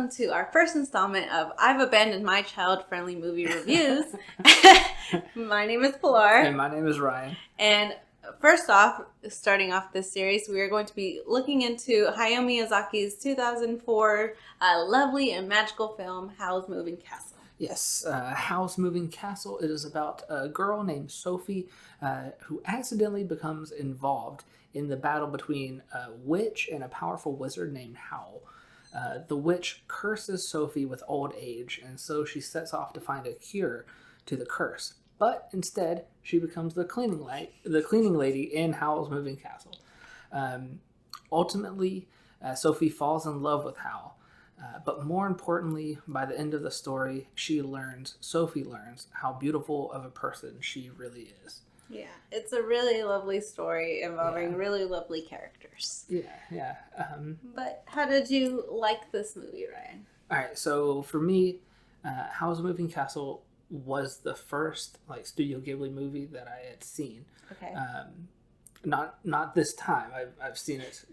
welcome to our first installment of I've Abandoned My Child-Friendly Movie Reviews. My name is Pilar. And my name is Ryan. And first off, starting off this series, we are going to be looking into Hayao Miyazaki's 2004 lovely and magical film, Howl's Moving Castle. Yes, Howl's Moving Castle. It is about a girl named Sophie who accidentally becomes involved in the battle between a witch and a powerful wizard named Howl. The witch curses Sophie with old age, and so she sets off to find a cure to the curse. But instead, she becomes the cleaning lady in Howl's Moving Castle. Ultimately, Sophie falls in love with Howl. But more importantly, by the end of the story, Sophie learns how beautiful of a person she really is. Yeah, it's a really lovely story involving really lovely characters. Yeah. But how did you like this movie, Ryan? All right, so for me, Howl's Moving Castle was the first Studio Ghibli movie that I had seen. Okay. Not this time. I've seen it,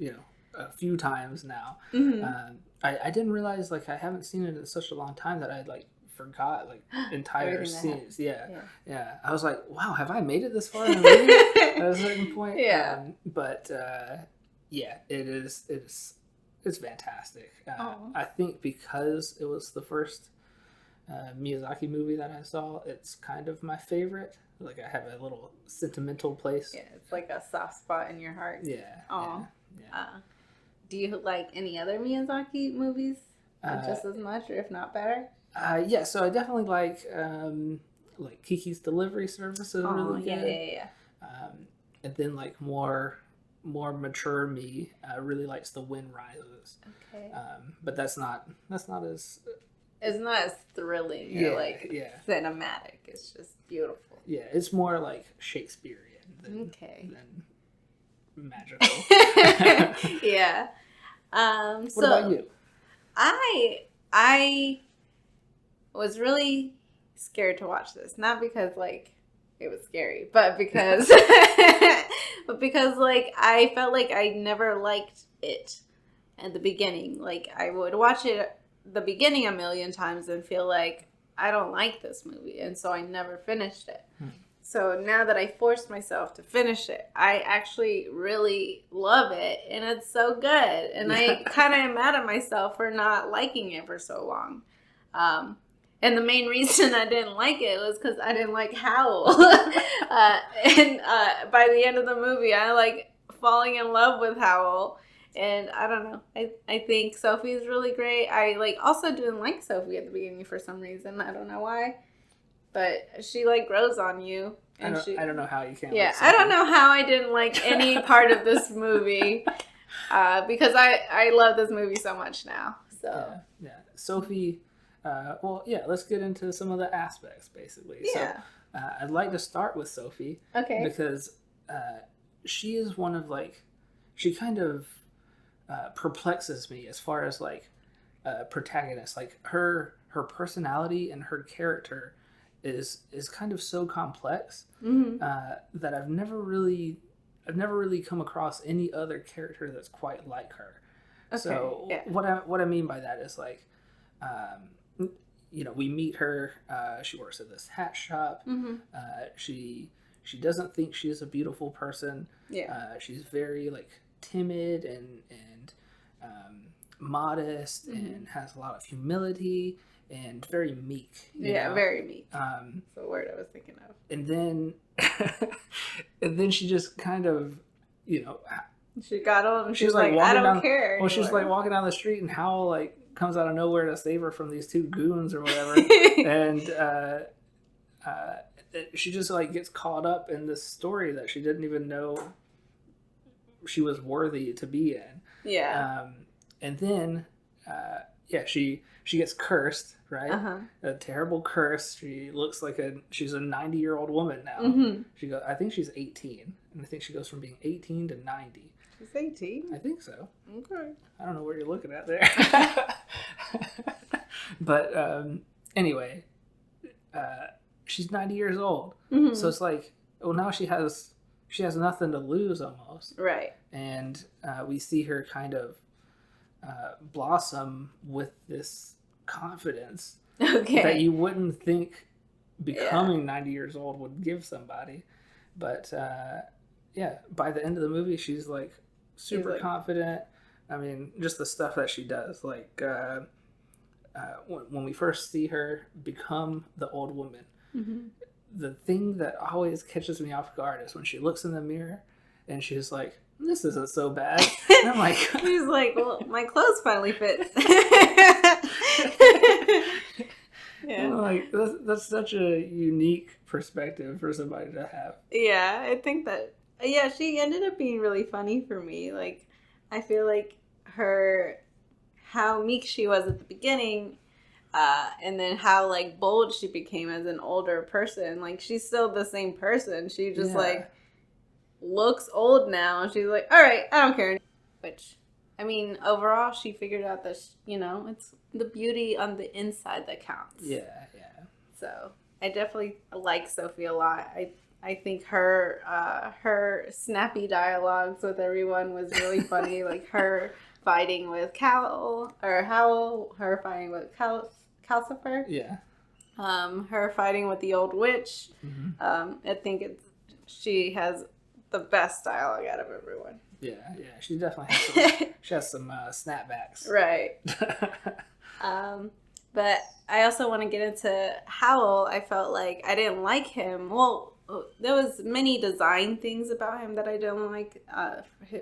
a few times now. Mm-hmm. I didn't realize I haven't seen it in such a long time that I'd forgot entire scenes. Yeah. I was like, wow, have I made it this far in the movie at a certain point? Yeah. It's fantastic. I think because it was the first Miyazaki movie that I saw, it's kind of my favorite. I have a little sentimental place. Yeah, it's like a soft spot in your heart. Yeah. Oh. Yeah. Do you like any other Miyazaki movies? Just as much, or if not better? Yeah, so I definitely like Kiki's Delivery Service is really good. Yeah. And then more mature me really likes The Wind Rises. Okay. But that's not as it's not as thrilling or cinematic. It's just beautiful. Yeah, it's more Shakespearean than magical. Yeah. What about you? I was really scared to watch this. Not because it was scary, but because I felt like I never liked it at the beginning. I would watch it at the beginning a million times and feel like I don't like this movie, and so I never finished it. So now that I forced myself to finish it, I actually really love it, and it's so good. And I kind of am mad at myself for not liking it for so long. And the main reason I didn't like it was because I didn't like Howl. And by the end of the movie, I falling in love with Howl. And I don't know. I think Sophie is really great. I also didn't like Sophie at the beginning for some reason. I don't know why. But she grows on you. And I don't know how you can't. Yeah, I don't know how I didn't like any part of this movie. Because I love this movie so much now. So yeah. Sophie. Let's get into some of the aspects basically. Yeah. So I'd like to start with Sophie. Okay. Because she is one of she kind of perplexes me as far as protagonist. Her personality and her character is kind of so complex that I've never really come across any other character that's quite like her. Okay, so what I mean by that is we meet her. She works at this hat shop. Mm-hmm. She doesn't think she's a beautiful person. Yeah. She's very timid and modest and has a lot of humility and very meek. You know? Very meek. That's the word I was thinking of. And then she just kind of, she got on and she's like, I don't care. Well, she's walking down the street and Howl comes out of nowhere to save her from these two goons or whatever. And she just gets caught up in this story that she didn't even know she was worthy to be in. Yeah. And then she gets cursed, right? Uh-huh. A terrible curse. She looks she's a 90-year-old woman now. Mm-hmm. I think she's 18, and I think she goes from being 18 to 90. She's 18? I think so. Okay. I don't know what you're looking at there. But anyway, she's 90 years old. Mm-hmm. So it's now she has nothing to lose almost. Right. And we see her kind of blossom with this confidence Okay. that you wouldn't think becoming 90 years old would give somebody. But by the end of the movie, she's like super confident. I mean, just the stuff that she does. Like when we first see her become the old woman, the thing that always catches me off guard is when she looks in the mirror and she's like, this isn't so bad. And I'm like... She's like, well, my clothes finally fit. Yeah. Like, that's such a unique perspective for somebody to have. Yeah, I think that, she ended up being really funny for me. Like, I feel like how meek she was at the beginning, and then how, like, bold she became as an older person. Like, she's still the same person. She just, like, looks old now, and she's like, all right, I don't care. Which, I mean, overall, she figured out that, it's the beauty on the inside that counts. Yeah. So, I definitely like Sophie a lot. I think her snappy dialogues with everyone was really funny. Like, her fighting with Howl, her fighting with Calcifer. Yeah. Her fighting with the old witch. I think she has the best dialogue out of everyone. Yeah. She definitely has some snapbacks. Right. But I also want to get into Howl. I felt like I didn't like him. Well, there was many design things about him that I didn't like.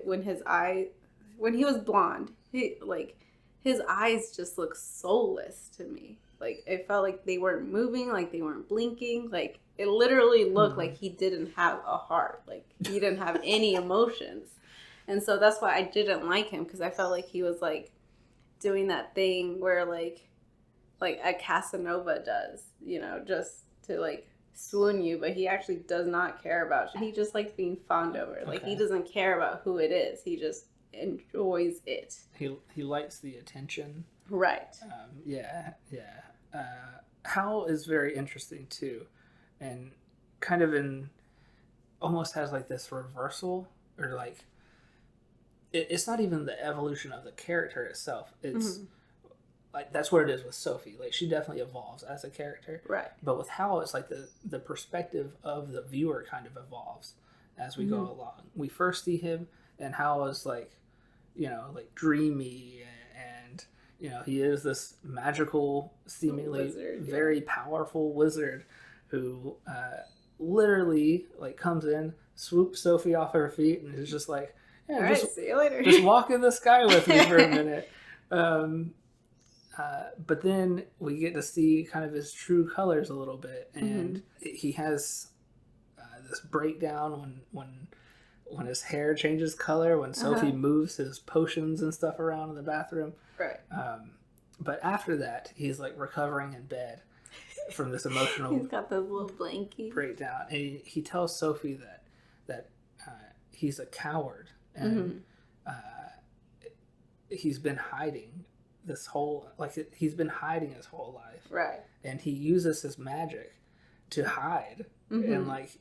When he was blonde, his eyes just looked soulless to me. Like, it felt like they weren't moving, like they weren't blinking. Like, it literally looked like he didn't have a heart. Like, he didn't have any emotions. And so that's why I didn't like him, because I felt like he was, like, doing that thing where, like a Casanova does, just to, like, swoon you, but he actually does not care about you. He just likes being fawned over. Like, he doesn't care about who it is. He just enjoys it. He likes the attention. Right. Howl is very interesting, too. And kind of almost has, like, this reversal, or, like, it's not even the evolution of the character itself. It's... Like, that's where it is with Sophie. Like, she definitely evolves as a character. Right. But with Howl, it's like the perspective of the viewer kind of evolves as we go along. We first see him, and Howl is like, like dreamy, and, he is this magical, seemingly wizard, very powerful wizard who literally, like, comes in, swoops Sophie off her feet, and is just like, all right, see you later. Just walk in the sky with me for a minute. But then we get to see kind of his true colors a little bit, and he has this breakdown when his hair changes color, when Sophie moves his potions and stuff around in the bathroom. Right. But after that, he's like recovering in bed from this emotional. He's got those little blankie breakdown, and he tells Sophie that he's a coward, and he's been hiding. He's been hiding his whole life. Right. And he uses his magic to hide. And like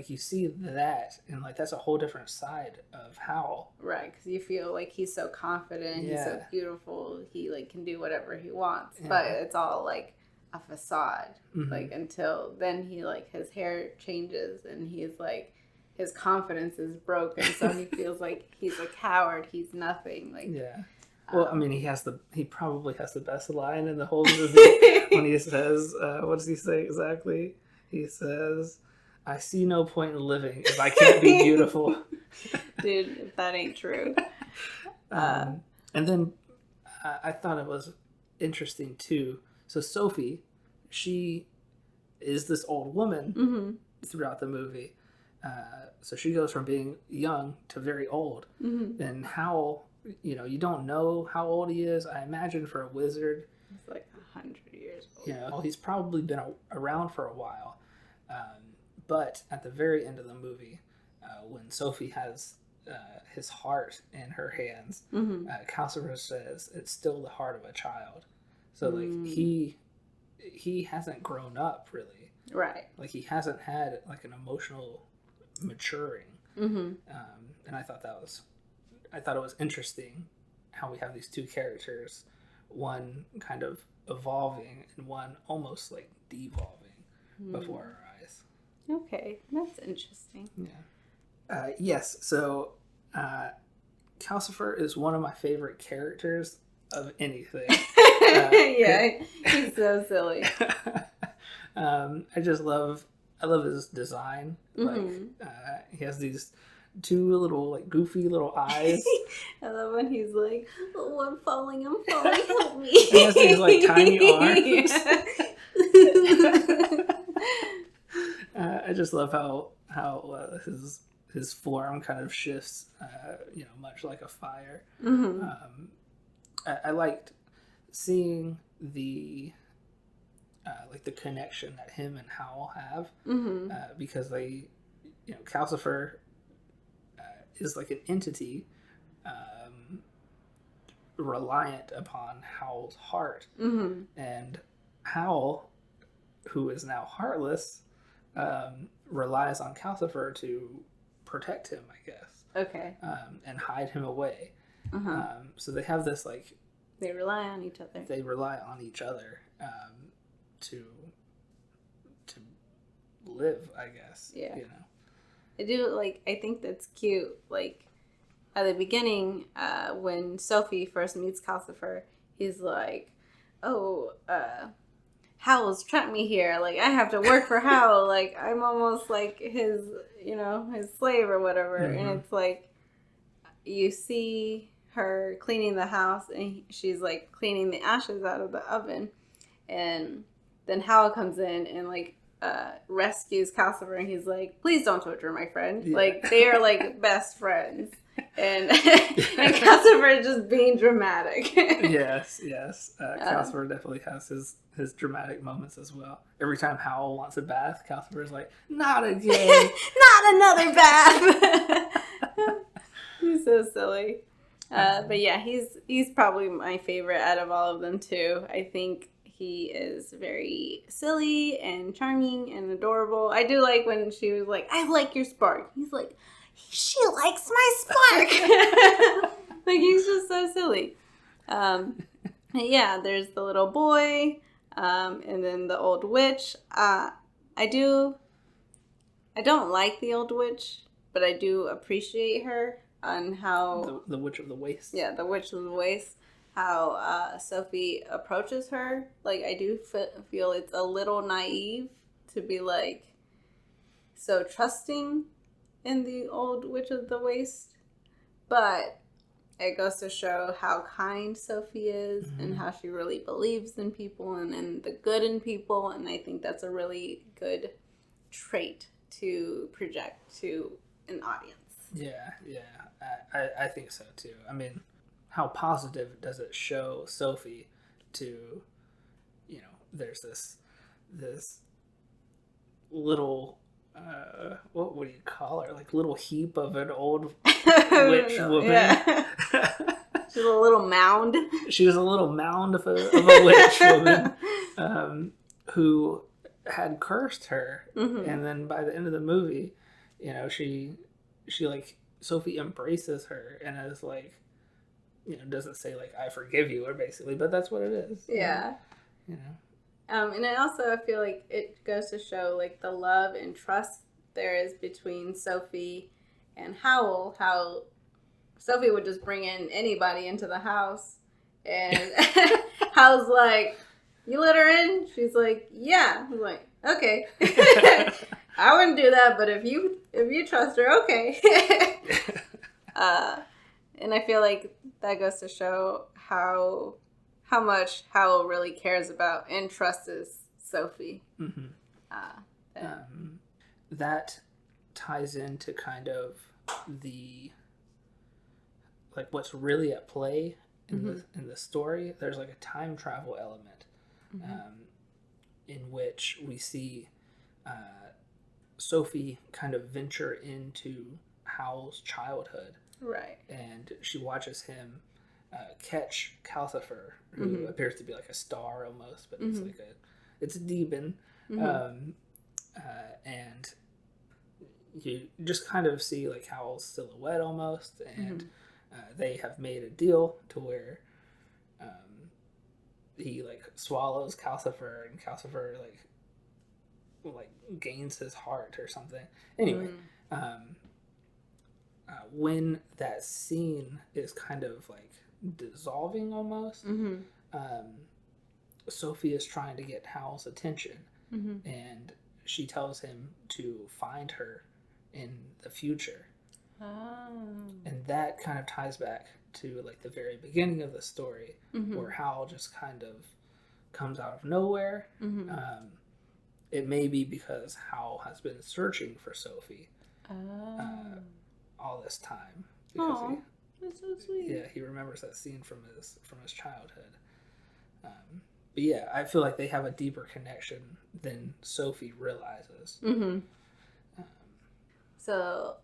you see that, and like that's a whole different side of Howl. Right, because you feel like he's so confident, he's so beautiful, he like can do whatever he wants. But it's all like a facade. Like, until then he like his hair changes and he's like his confidence is broken, so he feels like he's a coward, he's nothing. Like, well, I mean, he probably has the best line in the whole movie when he says, what does he say exactly? He says, I see no point in living if I can't be beautiful. Dude, that ain't true. And then I thought it was interesting, too. So Sophie, she is this old woman throughout the movie. So she goes from being young to very old. And Howl... you don't know how old he is. I imagine for a wizard, he's like 100 years old. He's probably been around for a while. But at the very end of the movie, when Sophie has his heart in her hands, Calcifer says it's still the heart of a child. So like he hasn't grown up really. Right. Like he hasn't had like an emotional maturing. And I thought that was I thought it was interesting how we have these two characters, one kind of evolving and one almost like devolving before our eyes. Okay, that's interesting. Yeah. Yes, so Calcifer is one of my favorite characters of anything. Yeah, he's so silly. I love his design. Like he has these two little like goofy little eyes. I love when he's like, "Oh, I'm falling, help me." He has these like tiny arms. I just love how his forearm kind of shifts, much like a fire. I liked seeing the the connection that him and Howl have, because they, Calcifer is like an entity reliant upon Howl's heart, and Howl, who is now heartless, relies on Calcifer to protect him, I guess. Okay. And hide him away. So they have this like... They rely on each other. They rely on each other to live, I guess. Yeah. I think that's cute. Like, at the beginning, when Sophie first meets Calcifer, he's like, "Oh, Howl's trapped me here. Like, I have to work for Howl. Like, I'm almost like his slave or whatever." And it's like, you see her cleaning the house, and she's like cleaning the ashes out of the oven, and then Howl comes in and like rescues Calcifer, and he's like, "Please don't torture my friend." Yeah. Like, they are like best friends, and Calcifer is just being dramatic. Yes. Calcifer definitely has his dramatic moments as well. Every time Howl wants a bath, Calcifer is like, "Not again, not another bath." He's so silly. But yeah, he's probably my favorite out of all of them too. I think he is very silly and charming and adorable. I do like when she was like, "I like your spark." He's like, "She likes my spark." Like, he's just so silly. Yeah, there's the little boy, and then the old witch. I don't like the old witch, but I do appreciate her. On how... The Witch of the Waste. Yeah, the Witch of the Waste. How Sophie approaches her. Like, I do feel it's a little naive to be, like, so trusting in the old Witch of the Waste. But it goes to show how kind Sophie is, and how she really believes in people and in the good in people. And I think that's a really good trait to project to an audience. Yeah. I think so too. I mean, how positive does it show Sophie to, there's this little, what would you call her? Like, little heap of an old witch woman. Yeah. She's a little mound. She's a little mound of a witch woman who had cursed her. And then by the end of the movie, she like, Sophie embraces her and is like, doesn't say like, "I forgive you," or basically, but that's what it is. Yeah. And I also feel like it goes to show like the love and trust there is between Sophie and Howl. How Sophie would just bring in anybody into the house, and Howl's like, "You let her in?" She's like, "Yeah." I'm like, "Okay." I wouldn't do that, but if you trust her, okay. And I feel like that goes to show how much Howl really cares about and trusts Sophie. That ties into kind of the, like, what's really at play in the story. There's like a time travel element in which we see Sophie kind of venture into Howl's childhood. Right. And she watches him catch Calcifer, who appears to be like a star almost, but it's a demon. And you just kind of see like Howl's silhouette almost, and they have made a deal to where he like swallows Calcifer, and Calcifer like gains his heart or something. Anyway, when that scene is kind of like dissolving almost, Sophie is trying to get Howl's attention, and she tells him to find her in the future. And that kind of ties back to like the very beginning of the story, where Howl just kind of comes out of nowhere. It may be because Howl has been searching for Sophie all this time. Because that's so sweet. Yeah, he remembers that scene from his childhood. But yeah, I feel like they have a deeper connection than Sophie realizes. So,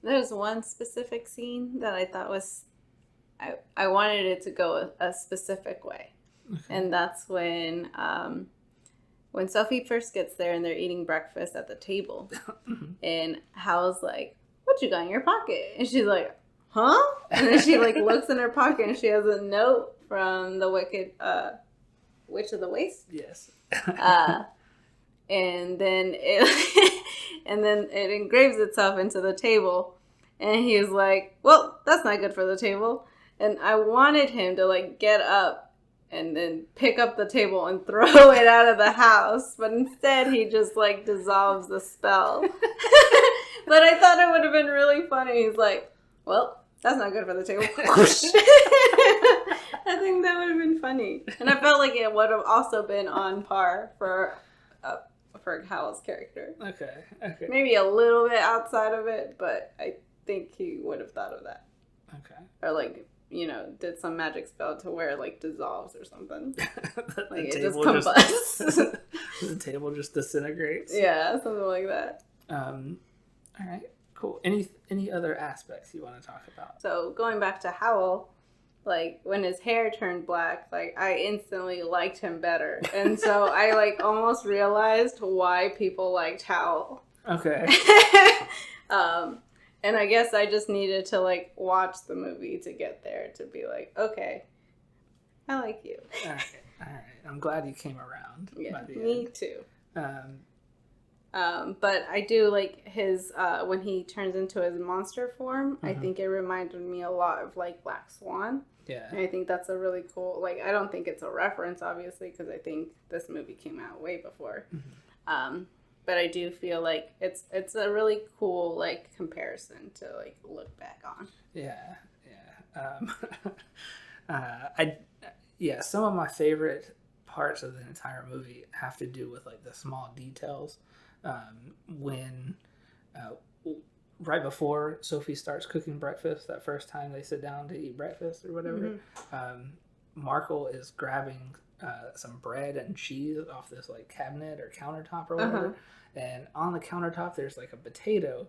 there's one specific scene that I thought was, I wanted it to go a specific way. And that's when Sophie first gets there and they're eating breakfast at the table. And Howl's like, what you got in your pocket? And she's like, huh? And then she like looks in her pocket and she has a note from the wicked Witch of the Waste. Yes. And then it engraves itself into the table. And he's like, well, that's not good for the table. And I wanted him to like get up and then pick up the table and throw it out of the house. But instead he just like dissolves the spell. But I thought it would have been really funny. He's like, well, that's not good for the table. I think that would have been funny. And I felt like it would have also been on par for Howl's character. Okay. Maybe a little bit outside of it, but I think he would have thought of that. Okay. Or like, did some magic spell to where it like dissolves or something. Like it just combusts. The table just disintegrates. Yeah, something like that. All right, cool. Any other aspects you want to talk about? So going back to Howl, like when his hair turned black, like I instantly liked him better. And so I like almost realized why people liked Howl. Okay. And I guess I just needed to like watch the movie to get there to be like, okay, I like you. All right. I'm glad you came around. Yeah, by the me end. too. But I do like his, when he turns into his monster form, I think it reminded me a lot of like Black Swan. Yeah. And I think that's a really cool, like, I don't think it's a reference, obviously, because I think this movie came out way before. But I do feel like it's a really cool, like, comparison to, like, look back on. Yeah. Some of my favorite parts of the entire movie have to do with, like, the small details. When right before Sophie starts cooking breakfast, that first time they sit down to eat breakfast or whatever, Markl is grabbing some bread and cheese off this like cabinet or countertop or whatever, and on the countertop there's like a potato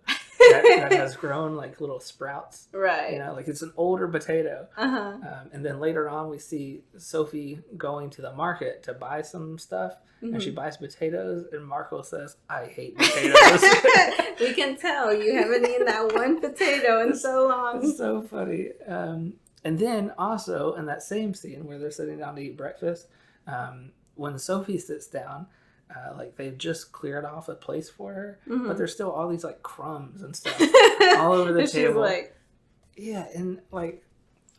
that has grown like little sprouts, right? Like it's an older potato. And then later on we see Sophie going to the market to buy some stuff, and she buys potatoes, and Markl says, I hate potatoes. We can tell you haven't eaten that one potato in so long. It's so funny. And then also in that same scene where they're sitting down to eat breakfast, when Sophie sits down, like they've just cleared off a place for her, but there's still all these like crumbs and stuff all over the table. She's like, yeah, and like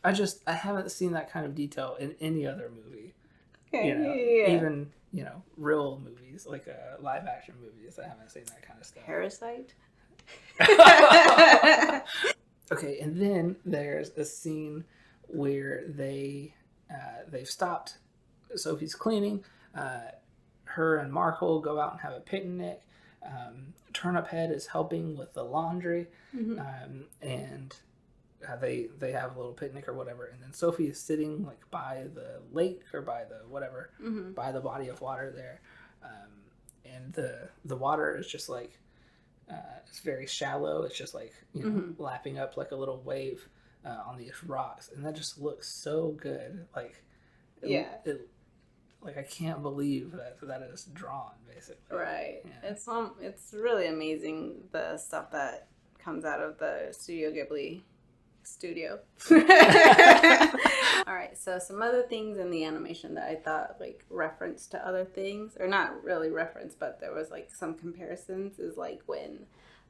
I haven't seen that kind of detail in any other movie. Okay, Even real movies like live action movies. I haven't seen that kind of stuff. Parasite. Okay, and then there's a scene where they've stopped Sophie's cleaning. Her and Markl go out and have a picnic. Turnip Head is helping with the laundry, and they have a little picnic or whatever. And then Sophie is sitting like by the lake or by the whatever, by the body of water there, and the water is just like it's very shallow. It's just like lapping up like a little wave on these rocks, and that just looks so good. Like like I can't believe that is drawn basically. Right. Yeah. It's really amazing the stuff that comes out of the Studio Ghibli studio. All right, so some other things in the animation that I thought like reference to other things, or not really reference, but there was like some comparisons, is like when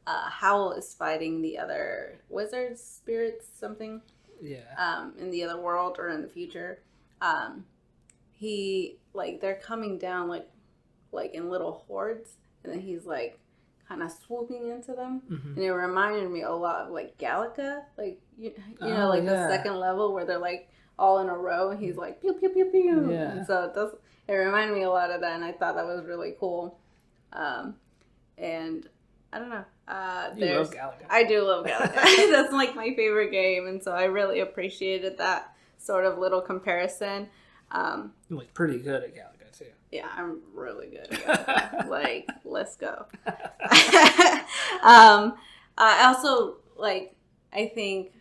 Howl is fighting the other wizards, spirits, something. Yeah. In the other world or in the future. He like they're coming down like in little hordes, and then he's like kind of swooping into them, and it reminded me a lot of like Galaga, like you know, like the second level where they're like all in a row, and he's like pew pew pew pew. Yeah. And so it reminded me a lot of that, and I thought that was really cool. And I don't know. You love Galaga. I do love Galaga. That's like my favorite game, and so I really appreciated that sort of little comparison. You're like pretty good at Galaga too. Yeah, I'm really good at Galaga. Like, let's go. I also like. I think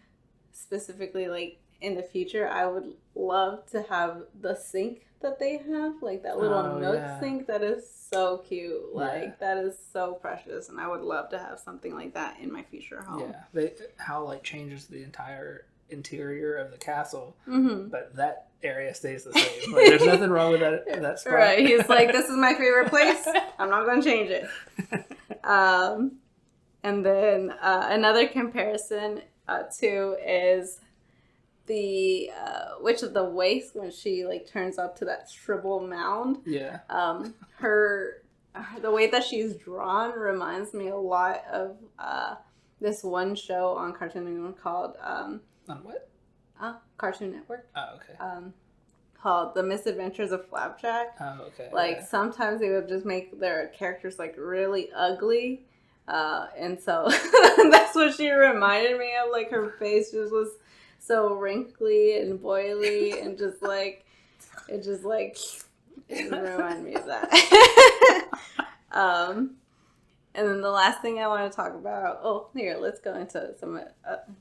specifically like in the future, I would love to have the sink that they have, like that little milk sink that is so cute. Like that is so precious, and I would love to have something like that in my future home. Yeah, how like changes the entire interior of the castle, mm-hmm. but that area stays the same. Like, there's nothing wrong with that spot. Right? He's like, this is my favorite place. I'm not going to change it. And then another comparison too is the Witch of the Waste, when she like turns up to that shriveled mound. Yeah. The way that she's drawn reminds me a lot of this one show on Cartoon Network called on what? Cartoon Network. Oh, okay. Called The Misadventures of Flapjack. Oh, okay. Like sometimes they would just make their characters like really ugly. And so that's what she reminded me of. Like her face just was so wrinkly and boily, and just like it reminded me of that. And then the last thing I want to talk about. Oh, here, let's go into some of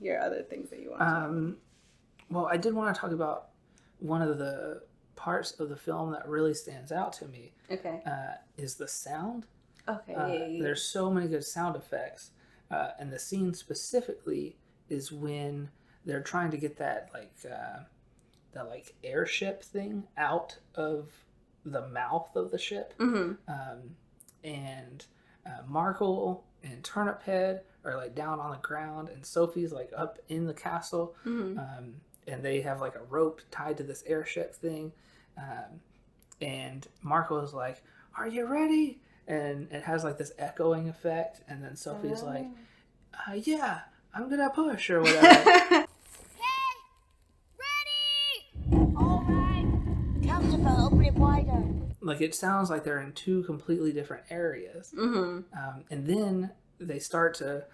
your other things that you want to talk about. Well, I did want to talk about one of the parts of the film that really stands out to me. Okay. Is the sound. Okay. There's so many good sound effects, and the scene specifically is when they're trying to get that airship thing out of the mouth of the ship, mm-hmm. And Markl and Turnip Head are like down on the ground, and Sophie's like up in the castle, mm-hmm. And they have like a rope tied to this airship thing, and Markl is like, "Are you ready?" And it has like this echoing effect, and then Sophie's like, "Yeah, I'm gonna push," or whatever. Okay, ready! Alright, Calcifer, open it wider. Like it sounds like they're in two completely different areas. Mm-hmm. And then they start to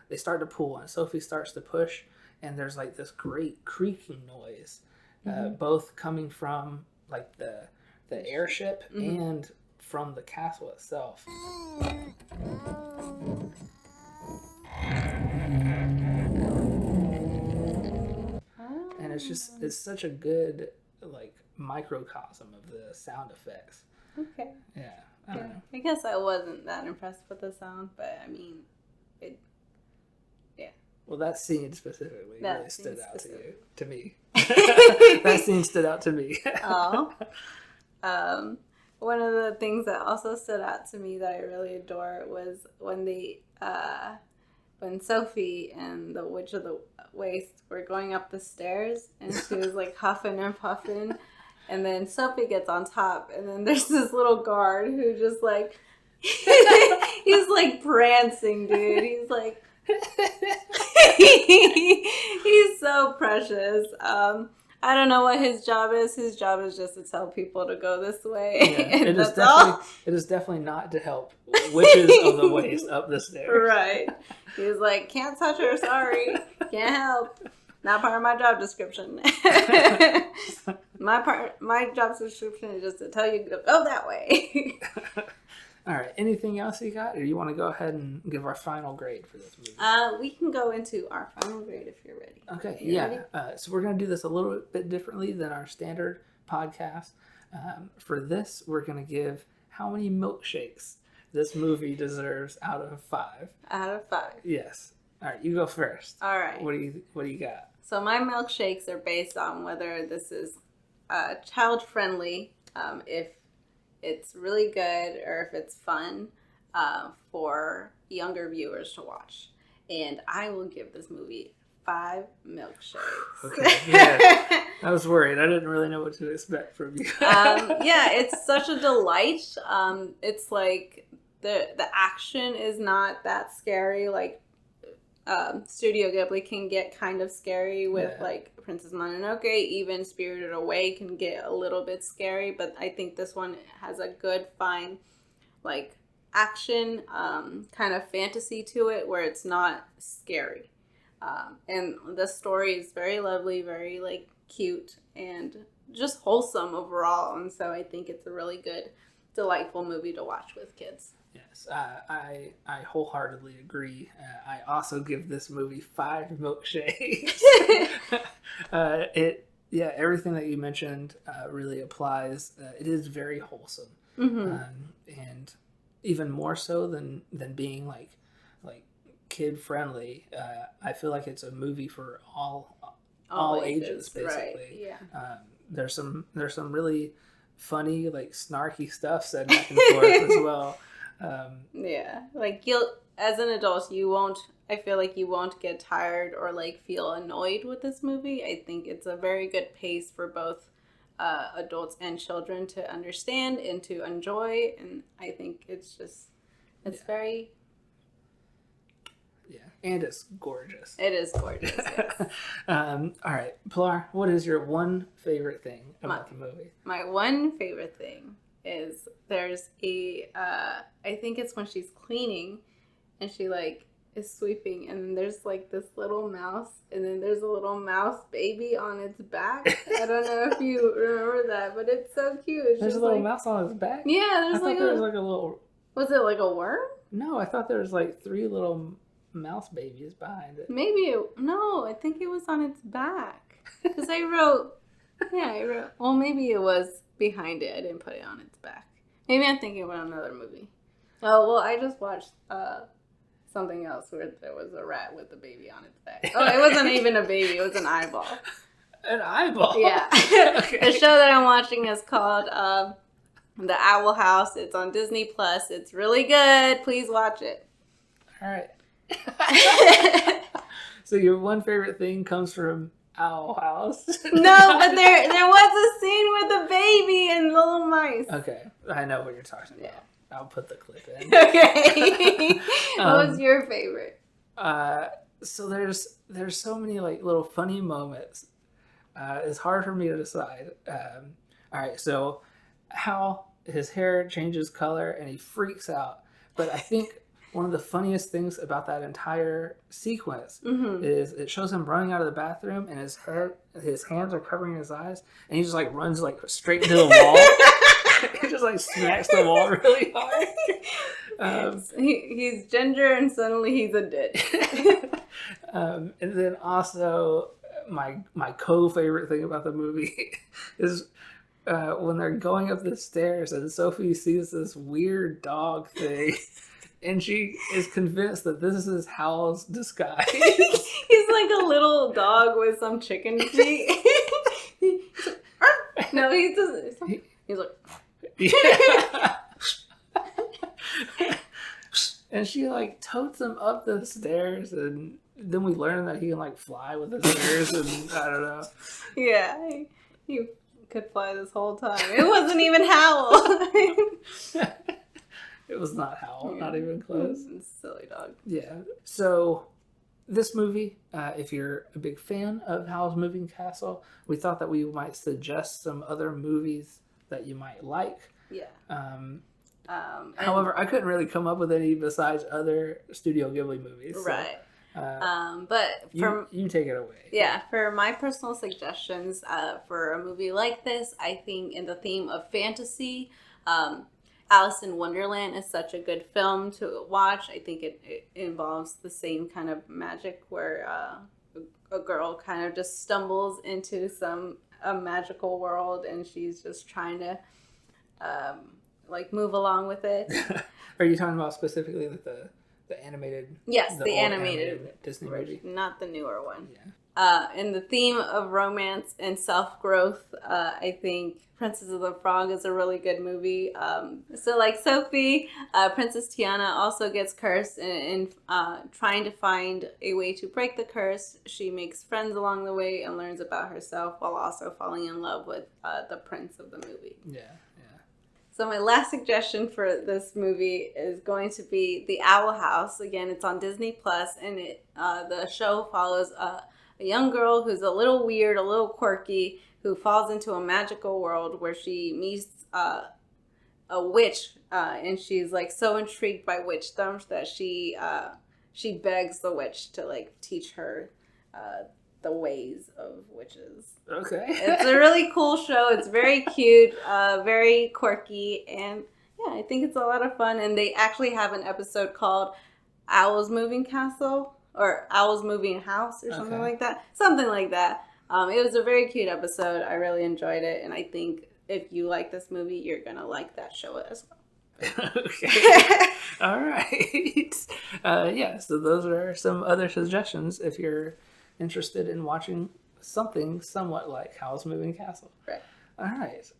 pull, and Sophie starts to push, and there's like this great creaking noise, mm-hmm. both coming from like the airship mm-hmm. and from the castle itself. And it's such a good like microcosm of the sound effects. Okay. Yeah, I don't know. I guess I wasn't that impressed with the sound, but I mean, Well, that scene specifically really stood out to me. That scene stood out to me. Oh. One of the things that also stood out to me that I really adore was when when Sophie and the Witch of the Waste were going up the stairs, and she was like huffing and puffing, and then Sophie gets on top, and then there's this little guard who just like he's like prancing, dude. He's like he's so precious. I don't know what his job is. His job is just to tell people to go this way. Yeah, it is definitely not to help witches of the waste up the stairs. Right. He's like, can't touch her, sorry. Can't help. Not part of my job description. My job description is just to tell you to go that way. All right. Anything else you got? Or you want to go ahead and give our final grade for this movie? We can go into our final grade if you're ready. Okay. Yeah. So we're going to do this a little bit differently than our standard podcast. For this, we're going to give how many milkshakes this movie deserves out of 5. Out of 5. Yes. All right, you go first. All right. What do you got? So my milkshakes are based on whether this is child friendly, if it's really good, or if it's fun for younger viewers to watch. And I will give this movie 5 milkshakes. Okay, yeah. I was worried. I didn't really know what to expect from you. Yeah, it's such a delight. It's like the action is not that scary. Like Studio Ghibli can get kind of scary with like Princess Mononoke. Even Spirited Away can get a little bit scary, but I think this one has a good, fine, like action, kind of fantasy to it where it's not scary. And the story is very lovely, very like cute, and just wholesome overall. And so I think it's a really good, delightful movie to watch with kids. Yes, I wholeheartedly agree. I also give this movie 5 milkshakes. Everything that you mentioned really applies. It is very wholesome, and even more so than being like kid friendly. I feel like it's a movie for all ages basically. Right. Yeah. There's some really funny, like snarky stuff said back and forth as well. Like as an adult, I feel like you won't get tired or like feel annoyed with this movie. I think it's a very good pace for both adults and children to understand and to enjoy. And I think it's very... Yeah, and it's gorgeous. It is gorgeous, yes. All right, Pilar, what is your one favorite thing about the movie? My one favorite thing is there's I think it's when she's cleaning and she like is sweeping, and then there's like this little mouse, and then there's a little mouse baby on its back. I don't know if you remember that, but it's so cute. It's there's just a little like, mouse on its back? Yeah, there was like a little... Was it like a worm? No, I thought there was like 3 little mouse babies behind it. No, I think it was on its back. Because I wrote, well, maybe it was behind it. I didn't put it on its back. Maybe I'm thinking about another movie. Oh, well, I just watched something else where there was a rat with a baby on its back. Oh, it wasn't even a baby. It was an eyeball. An eyeball? Yeah. Okay. The show that I'm watching is called The Owl House. It's on Disney Plus. It's really good. Please watch it. All right. So your one favorite thing comes from Owl House? No, but there was a scene with a baby and little mice. Okay, I know what you're talking about. Yeah. I'll put the clip in. Okay. What was your favorite? So there's so many like little funny moments. It's hard for me to decide. All right, so Hal, his hair changes color and he freaks out. But I think one of the funniest things about that entire sequence is it shows him running out of the bathroom and his hands are covering his eyes, and he just like runs like straight into the wall. He just like smacks the wall really hard. He's ginger and suddenly he's a ditch. And then also my co-favorite thing about the movie is when they're going up the stairs and Sophie sees this weird dog thing. And she is convinced that this is Howl's disguise. He's like a little dog with some chicken feet. No, he doesn't. He's like... Yeah. And she like totes him up the stairs, and then we learn that he can like fly with the stairs, and I don't know. Yeah, he could fly this whole time. It wasn't even Howl. It was not Howl, not even close. Silly dog. Yeah. So this movie, if you're a big fan of Howl's Moving Castle, we thought that we might suggest some other movies that you might like. Yeah. However, I couldn't really come up with any besides other Studio Ghibli movies. So, right. But you take it away. Yeah, for my personal suggestions for a movie like this, I think in the theme of fantasy, Alice in Wonderland is such a good film to watch. I think it involves the same kind of magic where a girl kind of just stumbles into a magical world, and she's just trying to like move along with it. Are you talking about specifically like the the animated. Yes, the old animated Disney movie, not the newer one. Yeah. In the theme of romance and self-growth, I think Princess of the Frog is a really good movie. So like Sophie, Princess Tiana also gets cursed, and trying to find a way to break the curse, she makes friends along the way and learns about herself while also falling in love with the prince of the movie. Yeah. So my last suggestion for this movie is going to be The Owl House. Again, it's on Disney Plus, and the show follows a young girl who's a little weird, a little quirky, who falls into a magical world where she meets a witch, and she's like so intrigued by witchdom that she begs the witch to like teach her the ways of witches. Okay. It's a really cool show. It's very cute, very quirky, and yeah, I think it's a lot of fun. And they actually have an episode called Owl's Moving Castle or Owl's Moving House or something like that. Something like that. It was a very cute episode. I really enjoyed it, and I think if you like this movie, you're gonna like that show as well. Okay. All right. Yeah, so those are some other suggestions if you're interested in watching something somewhat like Howl's Moving Castle. Right. All right.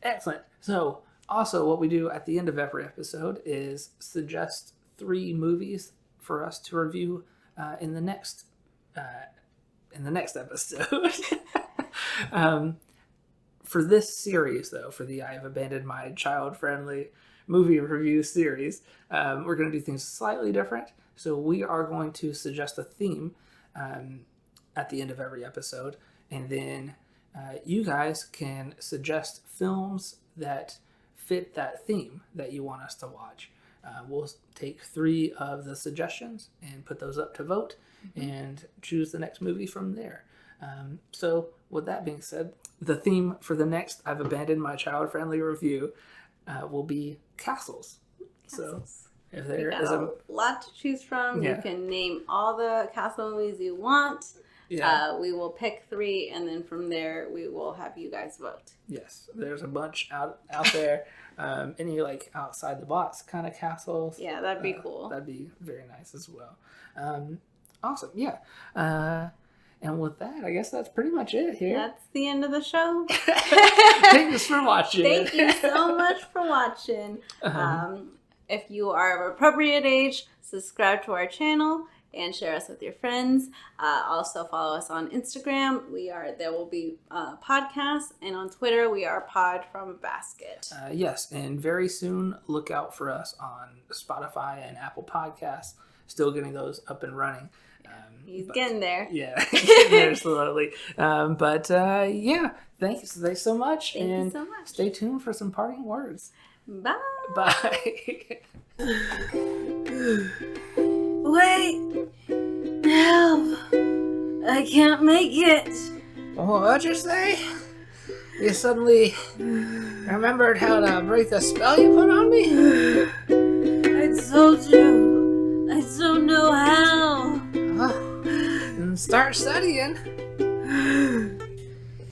Excellent. So also what we do at the end of every episode is suggest 3 movies for us to review in the next episode. For this series, though, for the I've Abandoned My Child-Friendly movie review series, we're going to do things slightly different. So we are going to suggest a theme at the end of every episode, and then you guys can suggest films that fit that theme that you want us to watch. We'll take 3 of the suggestions and put those up to vote and choose the next movie from there. So with that being said, the theme for the next I've Abandoned My Child-Friendly review will be castles. So if there is a lot to choose from, you can name all the castle movies you want. Yeah. We will pick 3, and then from there we will have you guys vote. Yes, there's a bunch out there. Any like outside the box kind of castles. Yeah, that'd be cool. That'd be very nice as well. Awesome. Yeah. And with that, I guess that's pretty much it here. That's the end of the show. Thanks for watching. Thank you so much for watching. If you are of appropriate age, subscribe to our channel and share us with your friends. Also follow us on Instagram. There will be podcasts, and on Twitter we are Pod from a Basket. Yes, and very soon look out for us on Spotify and Apple Podcasts. Still getting those up and running. He's getting there. Yeah, getting there slowly. Yeah, thanks so much. Thank you so much. Stay tuned for some parting words. Bye. Bye. Wait. Help. I can't make it. What'd you say? You suddenly remembered how to break the spell you put on me? I told you. I don't know how. And start studying.